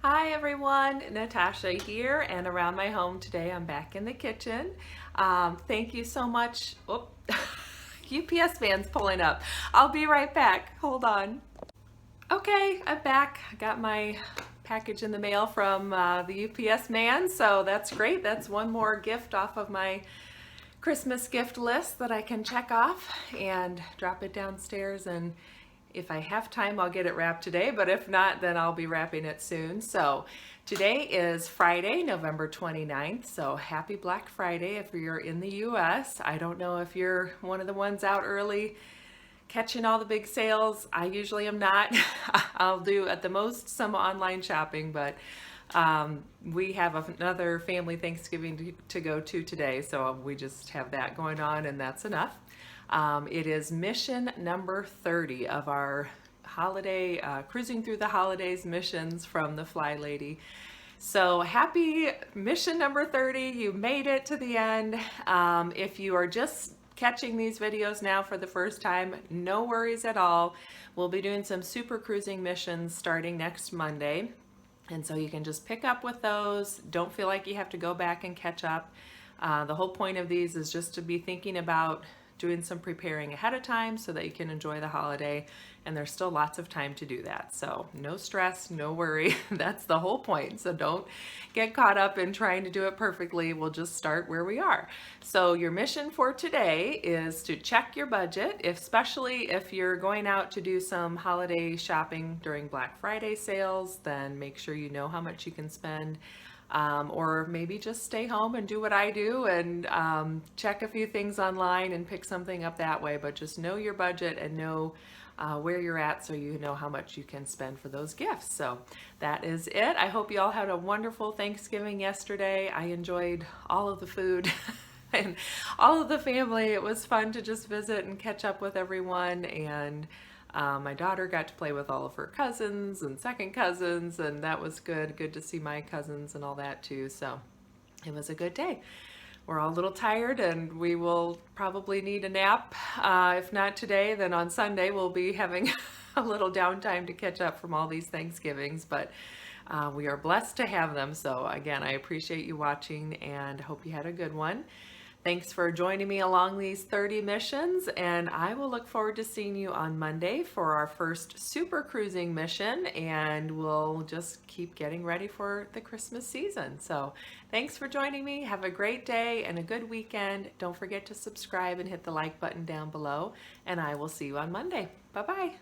Hi everyone, Natasha here, and around my home today I'm back in the kitchen. Thank you so much. Oh, UPS van's pulling up. I'll be right back. Hold on. Okay, I'm back. I got my package in the mail from the UPS man, so that's great. That's one more gift off of my Christmas gift list that I can check off and drop it downstairs, and if I have time I'll get it wrapped today, but if not then I'll be wrapping it soon. So today is Friday, November 29th, so happy Black Friday if you're in the US. I don't know if you're one of the ones out early catching all the big sales. I usually am not. I'll do at the most some online shopping, but we have another family Thanksgiving to go to today, so we just have that going on, and that's enough. It is mission number 30 of our holiday, cruising through the holidays missions from the Fly Lady. So happy mission number 30. You made it to the end. If you are just catching these videos now for the first time, no worries at all. We'll be doing some super cruising missions starting next Monday. And so you can just pick up with those. Don't feel like you have to go back and catch up. The whole point of these is just to be thinking about doing some preparing ahead of time so that you can enjoy the holiday, and there's still lots of time to do that. So no stress, no worry. That's the whole point. So don't get caught up in trying to do it perfectly. We'll just start where we are. So your mission for today is to check your budget, especially if you're going out to do some holiday shopping during Black Friday sales, then make sure you know how much you can spend. Or maybe just stay home and do what I do and check a few things online and pick something up that way, but just know your budget and know where you're at so you know how much you can spend for those gifts. So that is it. I hope you all had a wonderful Thanksgiving yesterday. I enjoyed all of the food and all of the family. It was fun to just visit and catch up with everyone, and my daughter got to play with all of her cousins and second cousins, and that was good. Good to see my cousins and all that too. So it was a good day. We're all a little tired and we will probably need a nap. If not today, then on Sunday we'll be having a little downtime to catch up from all these Thanksgivings, but we are blessed to have them. So again, I appreciate you watching and hope you had a good one. Thanks for joining me along these 30 missions, and I will look forward to seeing you on Monday for our first super cruising mission, and we'll just keep getting ready for the Christmas season. So thanks for joining me. Have a great day and a good weekend. Don't forget to subscribe and hit the like button down below, and I will see you on Monday. Bye-bye.